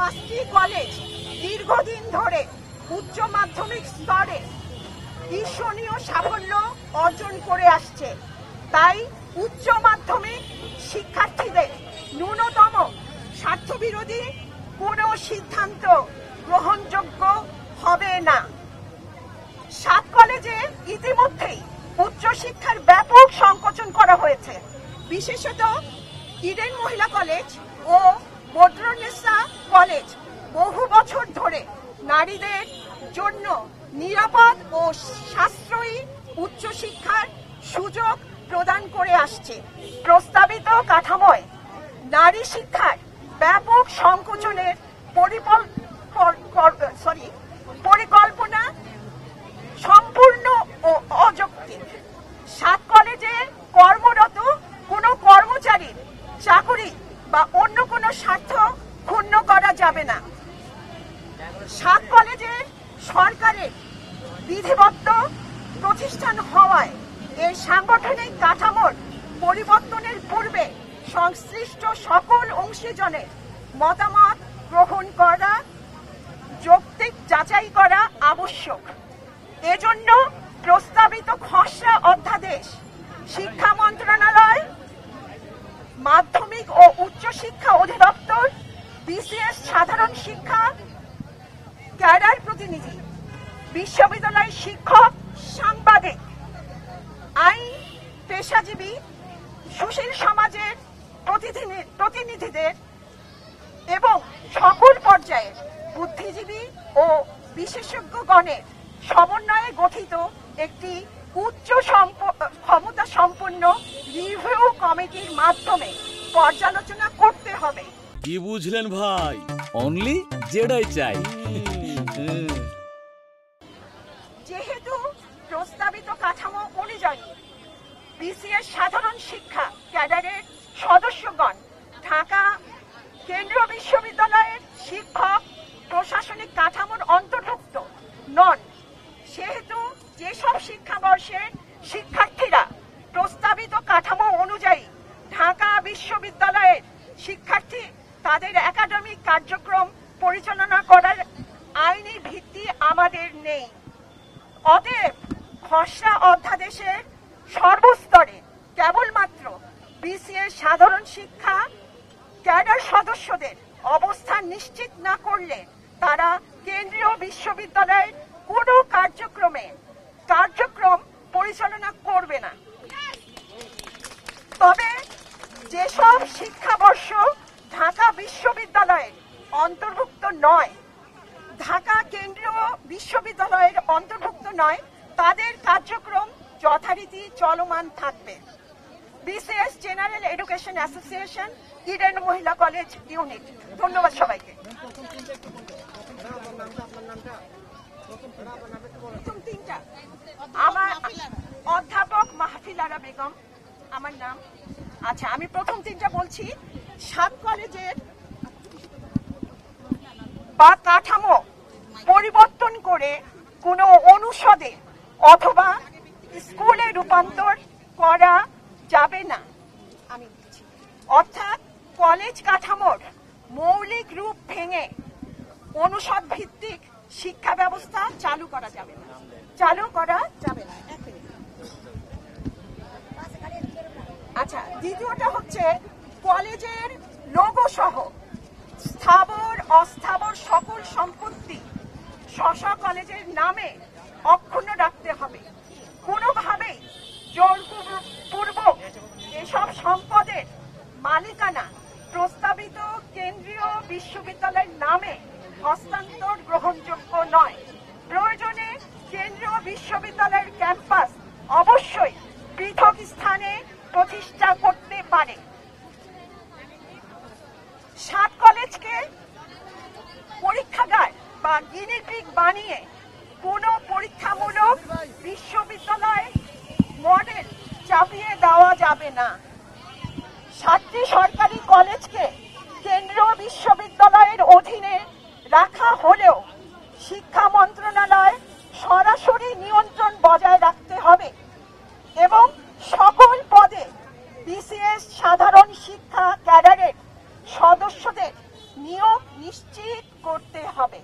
5টি কলেজ দীর্ঘদিন ধরে উচ্চ মাধ্যমিক স্তরে ঈর্ষণীয় সাফল্য অর্জন করে আসছে। তাই উচ্চ মাধ্যমিক শিক্ষার্থীদের ন্যূনতম স্বার্থবিরোধী কোনো সিদ্ধান্ত গ্রহণযোগ্য হবে না। 7 কলেজে ইতিমধ্যেই উচ্চশিক্ষার ব্যাপক সংকোচন করা হয়েছে। বিশেষত ইডেন মহিলা কলেজ ও বদরুন্নেসা কলেজ বহু বছর ধরে নারীদের জন্য নিরাপদ ও সাশ্রয়ী উচ্চশিক্ষার সুযোগ প্রদান করে আসছে। প্রস্তাবিত কাঠামোয় নারী শিক্ষার ব্যাপক সংকোচনের পরিকল্পনা সম্পূর্ণ ও অযৌক্তিক। 7 কলেজে কর্মরত কোনো কর্মচারীর চাকরি বা অন্য কোনো স্বার্থ ক্ষুণ্ণ করা যাবে না। 7 কলেজে সরকারের বিধিবদ্ধ প্রতিষ্ঠান হওয়ায় এর সাংগঠনিক কাঠামোর পরিবর্তনের পূর্বে সংশ্লিষ্ট সকল অংশীজনের মতামত গ্রহণ করা, যৌক্তিক যাচাই করা আবশ্যক। এজন্য প্রস্তাবিত খসড়া অধ্যাদেশ শিক্ষা মন্ত্রণালয়, মাধ্যমিক ও উচ্চশিক্ষা অধিদপ্তর, বিসিএস সাধারণ শিক্ষা ক্যাডার প্রতিনিধি, বিশ্ববিদ্যালয় শিক্ষক, সাংবাদিক, আইন পেশাজীবী, সুশীল সমাজের প্রতিনিধিদের এবং সকল পর্যায়ের বুদ্ধিজীবী ও বিশেষজ্ঞগণের সমন্বয়ে গঠিত একটি উচ্চ ক্ষমতা সম্পন্ন রিভিউ কমিটির মাধ্যমে পর্যালোচনা করতে হবে। কি বুঝলেন ভাই? অনলি যেটাই চাই। যেহেতু প্রস্তাবিত কাঠামো অনুযায়ী বিসিএস সাধারণ শিক্ষা ক্যাডারের সদস্যগণ ঢাকা কেন্দ্রীয় বিশ্ববিদ্যালয়ের শিক্ষক প্রশাসনিক কাঠামোর অন্তর্ভুক্ত নন, সেহেতু যেসব শিক্ষাবর্ষের শিক্ষার্থীরা প্রস্তাবিত কাঠামো অনুযায়ী ঢাকা বিশ্ববিদ্যালয়ের শিক্ষার্থী, তাদের একাডেমিক কার্যক্রম পরিচালনা করার আইনি ভিত্তি আমাদের নেই। অতএব খসড়া অধ্যাদেশের সর্বস্তরে কেবলমাত্র বিসিএস সাধারণ শিক্ষা ক্যাডার সদস্যদের অবস্থান নিশ্চিত না করলে তারা কেন্দ্রীয় বিশ্ববিদ্যালয়ের কোনো কার্যক্রম পরিচালনা করবে না। তবে যেসব শিক্ষাবর্ষ ঢাকা বিশ্ববিদ্যালয়ের অন্তর্ভুক্ত নয়, ঢাকা কেন্দ্রীয় বিশ্ববিদ্যালয়ের অন্তর্ভুক্ত নয়, তাদের কার্যক্রম যথারীতি চলমান থাকবে। BCS general education association, Eden মহিলা কলেজ ইউনিট। ধন্যবাদ সবাইকে। আমার অধ্যাপক মাহফিলারা বেগম আমার নাম। আচ্ছা, আমি প্রথম 3টা বলছি। 7 কলেজের বা কাঠামো পরিবর্তন করে কোনো অনুষদে অথবা স্কুলে রূপান্তর করা যাবে না। আমি বলছি, অর্থাৎ কলেজ কাঠামোর মৌলিক রূপ ভেঙে অনুষদ ভিত্তিক শিক্ষা ব্যবস্থা চালু করা যাবে না। আচ্ছা, দ্বিতীয়টা হচ্ছে কলেজের লোগো সহ স্থাবর অস্থাবর সকল সম্পত্তি কলেজের নামে অক্ষুণ্ণ রাখতে হবে। কোনোভাবেই জোরপূর্বক এসব সম্পদের মালিকানা প্রস্তাবিত কেন্দ্রীয় বিশ্ববিদ্যালয়ের নামে হস্তান্তর গ্রহণযোগ্য নয়। প্রয়োজনে কেন্দ্রীয় বিশ্ববিদ্যালয়ের ক্যাম্পাস অবশ্যই পৃথক স্থানে প্রতিষ্ঠা করতে পারে। 7 কলেজকে পরীক্ষাগার বা গিনিপিগ বানিয়ে কোনো পরীক্ষামূলক বিশ্ববিদ্যালয় মডেল চাপিয়ে দেওয়া যাবে না। 7টি সরকারি কলেজকে কেন্দ্রীয় বিশ্ববিদ্যালয়ের অধীনে রাখা হলেও শিক্ষা মন্ত্রণালয় সরাসরি নিয়ন্ত্রণ বজায় রাখতে হবে এবং সকল পদে বিসিএস সাধারণ শিক্ষা ক্যাডারের সদস্যদের নিয়ম নিশ্চিত করতে হবে।